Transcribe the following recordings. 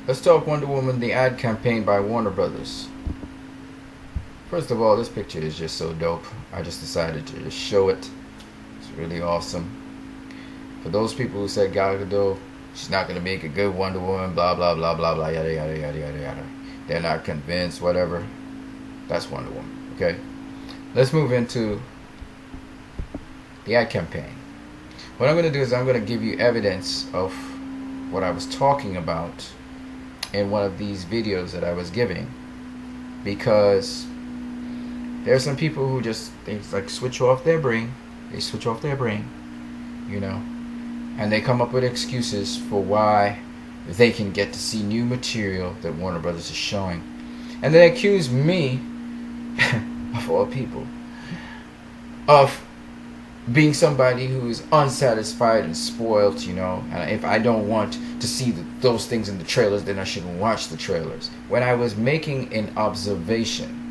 Let's talk Wonder Woman, the ad campaign by Warner Brothers. First of all, this picture is just so dope. I just decided to just show it. It's really awesome. For those people who said Gal Gadot, she's not going to make a good Wonder Woman, blah, blah, blah, blah, blah, yada, yada, yada, yada, yada. They're not convinced, whatever. That's Wonder Woman, okay? Let's move into the ad campaign. What I'm going to do is I'm going to give you evidence of what I was talking about in one of these videos that I was giving, because there are some people who just switch off their brain. They switch off their brain, and they come up with excuses for why they can get to see new material that Warner Brothers is showing, and they accuse me, of all people, of being somebody who is unsatisfied and spoiled, and if I don't want to see those things in the trailers, then I shouldn't watch the trailers. When I was making an observation,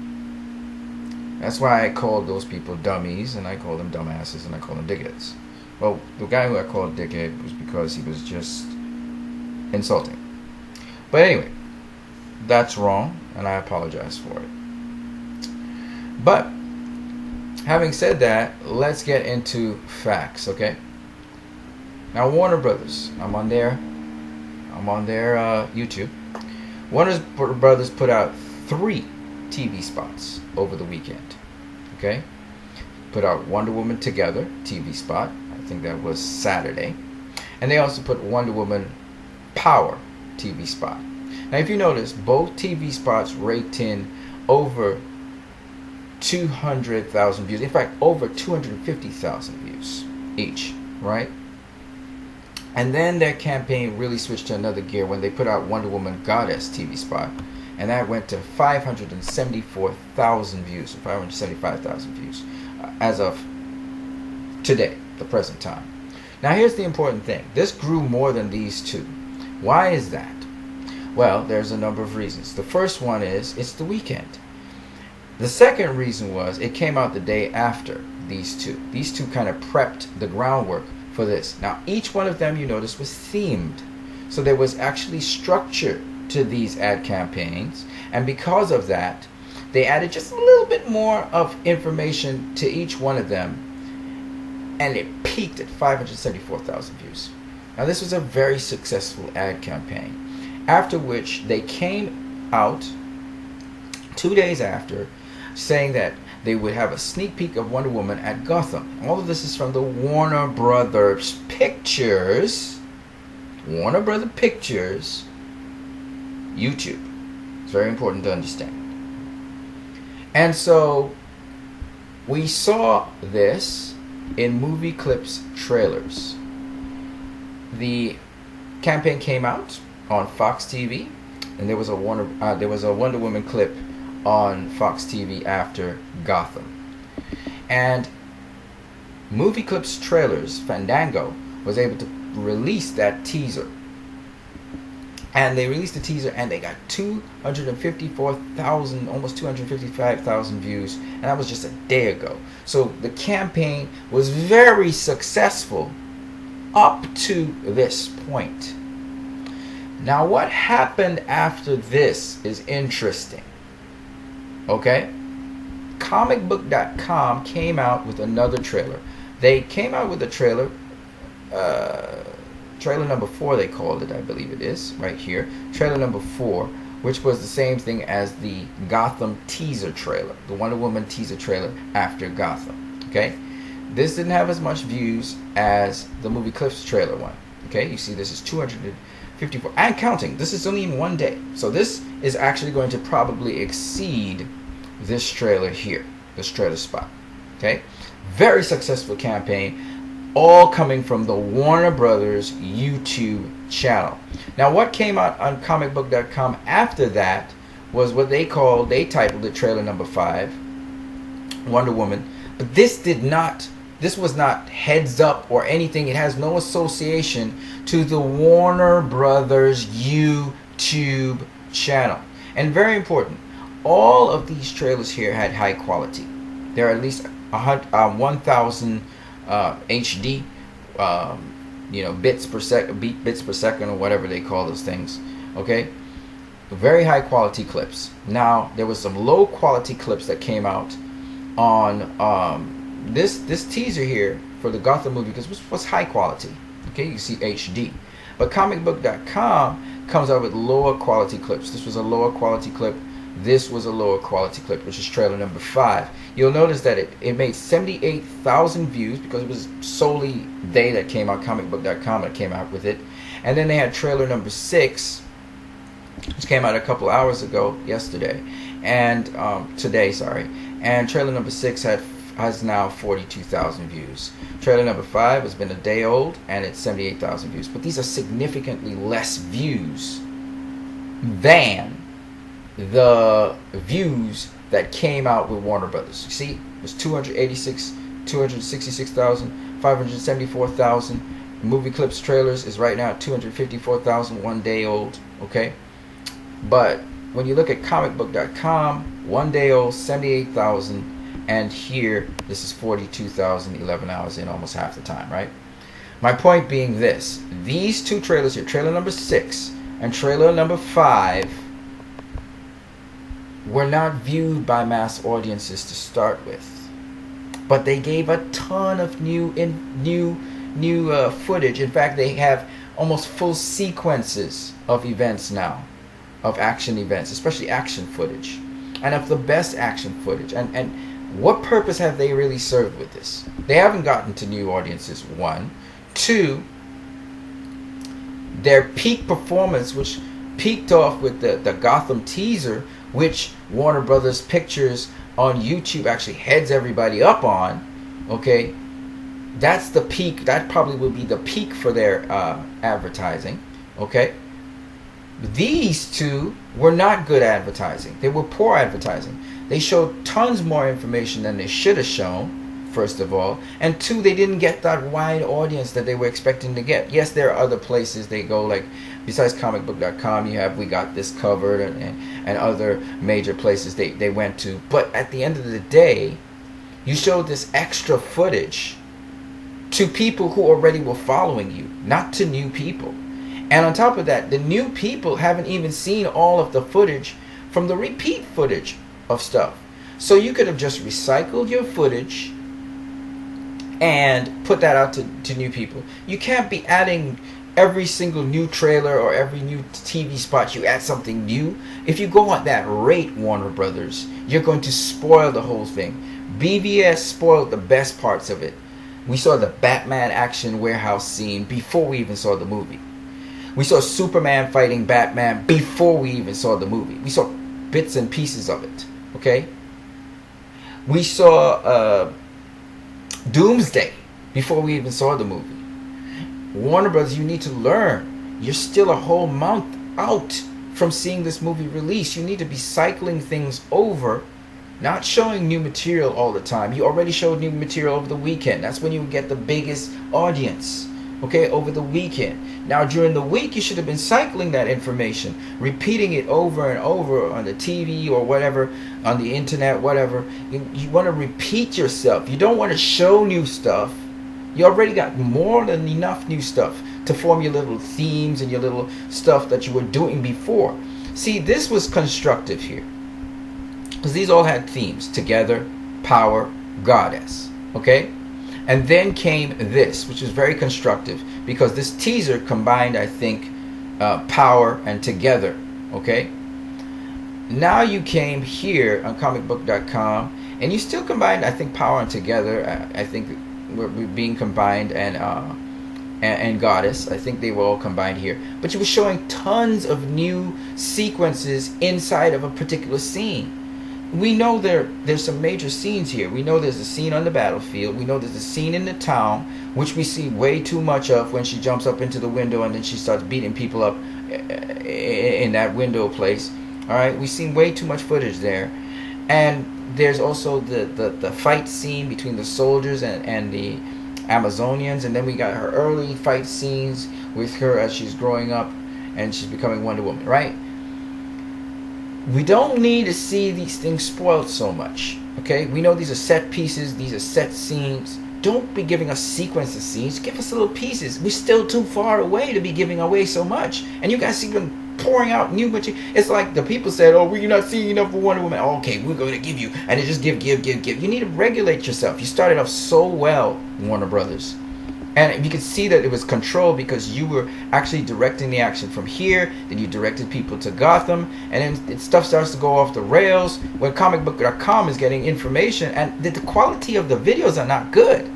that's why I called those people dummies, and I call them dumbasses, and I call them dickheads. Well, the guy who I called dickhead was because he was just insulting. But anyway, that's wrong, and I apologize for it. But having said that, let's get into facts, okay? Now, Warner Brothers, I'm on their YouTube. Warner Brothers put out 3 TV spots over the weekend, okay? Put out Wonder Woman Together TV spot. I think that was Saturday. And they also put Wonder Woman Power TV spot. Now, if you notice, both TV spots raked in over 200,000 views. In fact, over 250,000 views each, right? And then their campaign really switched to another gear when they put out Wonder Woman Goddess TV spot, and that went to 574,000 views, or 575,000 views, as of today, the present time. Now, here's the important thing. This grew more than these two. Why is that? Well, there's a number of reasons. The first one is it's the weekend. The second reason was it came out the day after these two. These two kind of prepped the groundwork for this. Now, each one of them, you notice, was themed. So there was actually structure to these ad campaigns. And because of that, they added just a little bit more of information to each one of them. And it peaked at 574,000 views. Now, this was a very successful ad campaign. After which they came out 2 days after, saying that they would have a sneak peek of Wonder Woman at Gotham. All of this is from the Warner Brothers Pictures YouTube. It's very important to understand. And so we saw this in movie clips trailers. The campaign came out on Fox TV, and there was a Wonder Woman clip on Fox TV after Gotham. And Movie Clips Trailers, Fandango, was able to release that teaser. And they released the teaser and they got 254,000, almost 255,000 views. And that was just a day ago. So the campaign was very successful up to this point. Now, what happened after this is interesting. Okay? Comicbook.com came out with another trailer. They came out with a trailer, trailer number 4 they called it, I believe it is, right here. Trailer number 4, which was the same thing as the Gotham teaser trailer, the Wonder Woman teaser trailer after Gotham. Okay? This didn't have as much views as the Movie Clips trailer one. Okay? You see this is 254 and counting. This is only in one day. So this is actually going to probably exceed this trailer here, this trailer spot. Okay? Very successful campaign, all coming from the Warner Brothers YouTube channel. Now, what came out on comicbook.com after that was what they titled it trailer number 5, Wonder Woman. But this was not heads up or anything. It has no association to the Warner Brothers YouTube channel. And very important, all of these trailers here had high quality. There are at least 1,000 HD, bits per second or whatever they call those things, Okay, very high quality clips. Now there was some low quality clips that came out on this teaser here for the Gotham movie, because it was high quality. Okay, you see HD, but comicbook.com comes out with lower quality clips. This was a lower quality clip. This was a lower quality clip, which is trailer number 5. You'll notice that it made 78,000 views because it was solely they that came out, comicbook.com that came out with it. And then they had trailer number 6, which came out a couple hours ago, yesterday, and today, sorry. And trailer number 6 has now 42,000 views. Trailer number 5 has been a day old, and it's 78,000 views. But these are significantly less views than the views that came out with Warner Brothers. You see, it was 266,000, 574,000. Movie clips trailers is right now at 254,000, 1 day old. Okay, but when you look at comicbook.com, 1 day old, 78,000, and here this is 42,000, 11 hours in, almost half the time, right? My point being this: these two trailers here, trailer number 6 and trailer number 5, were not viewed by mass audiences to start with, but they gave a ton of new footage. In fact, they have almost full sequences of events now, of action events, especially action footage, and of the best action footage. And what purpose have they really served with this? They haven't gotten to new audiences, 1. 2, their peak performance, which peaked off with the Gotham teaser, which Warner Brothers Pictures on YouTube actually heads everybody up on. Okay, that's the peak. That probably will be the peak for their advertising. Okay, these two were not good advertising. They were poor advertising. They showed tons more information than they should have shown, first of all, and 2, they didn't get that wide audience that they were expecting to get. Yes, there are other places they go, like besides comicbook.com, you have We Got This Covered and other major places they went to. But at the end of the day, you showed this extra footage to people who already were following you, not to new people. And on top of that, the new people haven't even seen all of the footage from the repeat footage of stuff. So you could have just recycled your footage and put that out to new people. You can't be adding every single new trailer or every new TV spot. You add something new. If you go at that rate, Warner Brothers, you're going to spoil the whole thing. BVS spoiled the best parts of it. We saw the Batman action warehouse scene before we even saw the movie. We saw Superman fighting Batman before we even saw the movie. We saw bits and pieces of it. Okay? We saw Doomsday before we even saw the movie. Warner Brothers, you need to learn. You're still a whole month out from seeing this movie release. You need to be cycling things over, not showing new material all the time. You already showed new material over the weekend. That's when you get the biggest audience. Okay, over the weekend. Now during the week, you should have been cycling that information, repeating it over and over on the TV or whatever, on the internet, whatever. You want to repeat yourself. You don't want to show new stuff. You already got more than enough new stuff to form your little themes and your little stuff that you were doing before. See, this was constructive here, because these all had themes: together, power, goddess. Okay? And then came this, which is very constructive, because this teaser combined, I think, power and together. Okay? Now you came here on comicbook.com, and you still combined, I think, power and together. I think we're being combined, and goddess. I think they were all combined here. But you were showing tons of new sequences inside of a particular scene. We know there's some major scenes here. We know there's a scene on the battlefield. We know there's a scene in the town, which we see way too much of when she jumps up into the window and then she starts beating people up in that window place. All right, we've seen way too much footage there. And there's also the fight scene between the soldiers and the Amazonians. And then we got her early fight scenes with her as she's growing up and she's becoming Wonder Woman, right? We don't need to see these things spoiled so much. Okay, we know these are set pieces, these are set scenes. Don't be giving us sequence of scenes. Give us little pieces. We're still too far away to be giving away so much. And you guys even pouring out new material. It's like the people said, oh, we're not seeing enough for Wonder Woman. Oh, okay, we're going to give you. And they just give. You need to regulate yourself. You started off so well, Warner Brothers. And you could see that it was controlled because you were actually directing the action from here. Then you directed people to Gotham. And then stuff starts to go off the rails when comicbook.com is getting information. And the quality of the videos are not good.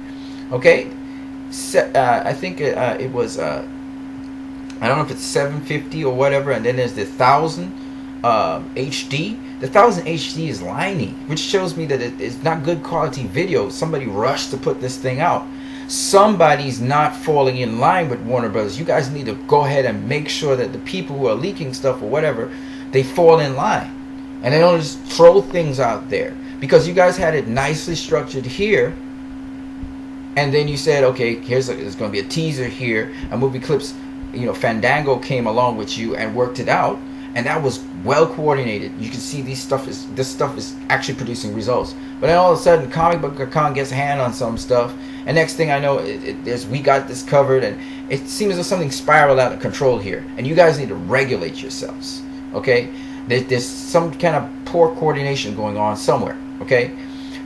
Okay? I think it was, I don't know if it's 750 or whatever. And then there's the 1000 HD. The 1000 HD is lining, which shows me that it's not good quality video. Somebody rushed to put this thing out. Somebody's not falling in line with Warner Brothers. You guys need to go ahead and make sure that the people who are leaking stuff or whatever, they fall in line. And they don't just throw things out there. Because you guys had it nicely structured here. And then you said, okay, there's going to be a teaser here. And movie clips, Fandango came along with you and worked it out. And that was well coordinated. You can see this stuff is actually producing results. But then all of a sudden, comicbook.com gets a hand on some stuff. And next thing I know, we got this covered, and it seems as though something spiraled out of control here. And you guys need to regulate yourselves, okay? There's some kind of poor coordination going on somewhere, okay?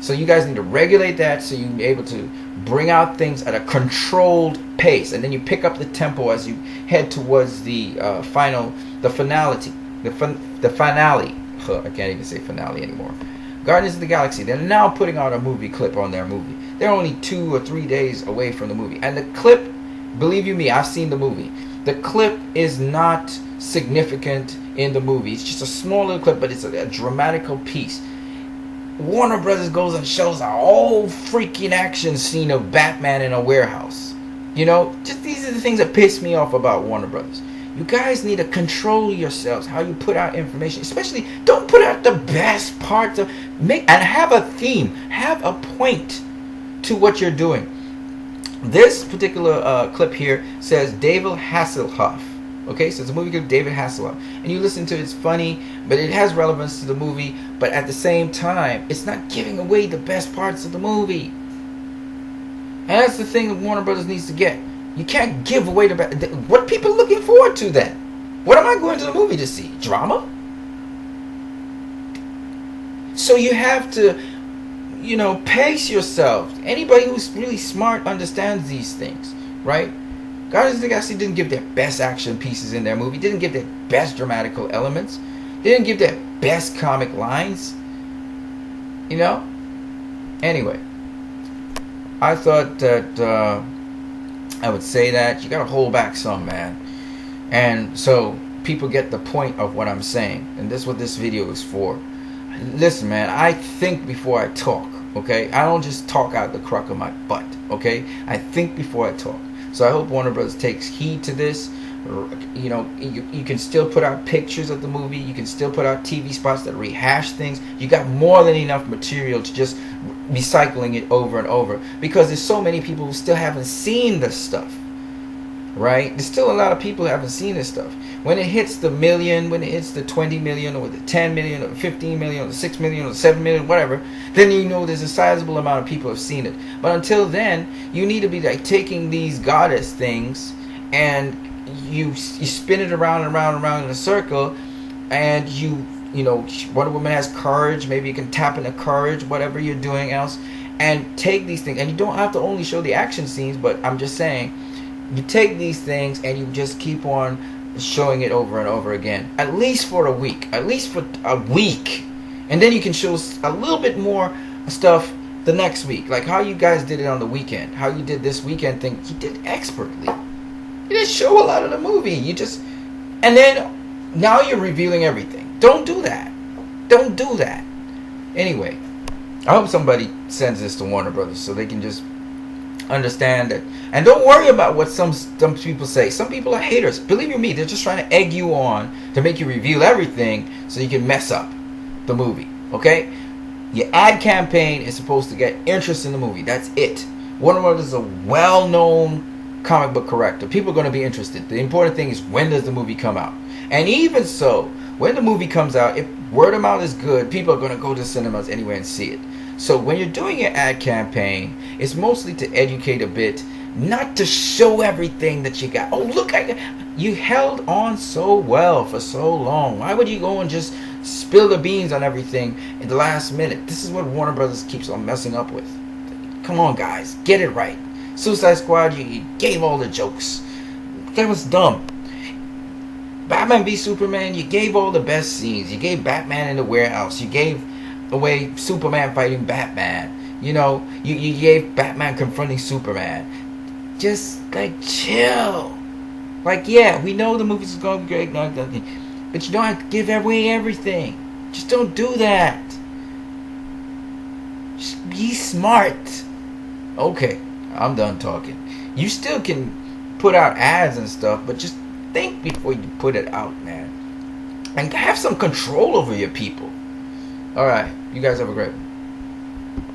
So you guys need to regulate that so you're able to bring out things at a controlled pace, and then you pick up the tempo as you head towards the finale. I can't even say finale anymore. Guardians of the Galaxy. They're now putting out a movie clip on their movie. They're only 2 or 3 days away from the movie. And the clip, believe you me, I've seen the movie. The clip is not significant in the movie. It's just a small little clip, but it's a dramatical piece. Warner Brothers goes and shows a whole freaking action scene of Batman in a warehouse. Just these are the things that piss me off about Warner Brothers. You guys need to control yourselves, how you put out information. Especially, don't put out the best parts and have a theme, have a point to what you're doing. This particular clip here says David Hasselhoff. Okay, so it's a movie called David Hasselhoff. And you listen to it, it's funny, but it has relevance to the movie. But at the same time, it's not giving away the best parts of the movie. And that's the thing that Warner Brothers needs to get. You can't give away the best. What people are looking forward to then? What am I going to the movie to see? Drama? So you have to, pace yourself. Anybody who's really smart understands these things, right? Guardians of the Galaxy didn't give their best action pieces in their movie. Didn't give their best dramatical elements. They didn't give their best comic lines. Anyway, I thought that I would say that you gotta hold back some, man. And so people get the point of what I'm saying. And this is what this video is for. Listen, man, I think before I talk, okay? I don't just talk out the crock of my butt, okay? I think before I talk. So I hope Warner Bros. Takes heed to this. You can still put out pictures of the movie. You can still put out TV spots that rehash things. You got more than enough material to just recycling it over and over. Because there's so many people who still haven't seen this stuff. Right? There's still a lot of people who haven't seen this stuff. When it hits the million, when it hits the 20 million, or the 10 million, or the 15 million, or the 6 million, or the 7 million, whatever, then there's a sizable amount of people who have seen it. But until then, you need to be like taking these goddess things and you spin it around and around and around in a circle, and Wonder Woman has courage. Maybe you can tap into courage, whatever you're doing else, and take these things. And you don't have to only show the action scenes, but I'm just saying, you take these things and you just keep on showing it over and over again, at least for a week, and then you can show a little bit more stuff the next week, like how you guys did it on the weekend, how you did this weekend thing. You did expertly. You didn't show a lot of the movie. And then now you're revealing everything. Don't do that. Don't do that. Anyway, I hope somebody sends this to Warner Brothers so they can just understand it. And don't worry about what some people say. Some people are haters. Believe you me, they're just trying to egg you on to make you reveal everything so you can mess up the movie. Okay? Your ad campaign is supposed to get interest in the movie. That's it. Warner Brothers is a well-known comic book corrector. People are going to be interested. The important thing is, when does the movie come out? And even so, when the movie comes out, if word of mouth is good, people are going to go to cinemas anyway and see it. So when you're doing your ad campaign, it's mostly to educate a bit, not to show everything that you got. Oh, look, you held on so well for so long. Why would you go and just spill the beans on everything in the last minute? This is what Warner Brothers keeps on messing up with. Come on, guys, get it right. Suicide Squad, you gave all the jokes. That was dumb. Batman v Superman, you gave all the best scenes. You gave Batman in the warehouse. You gave away Superman fighting Batman. You know, you gave Batman confronting Superman. Just, like, chill. Like, yeah, we know the movie's going to be great, but you don't have to give away everything. Just don't do that. Just be smart. Okay, I'm done talking. You still can put out ads and stuff, but just think before you put it out, man. And have some control over your people. Alright, you guys have a great one.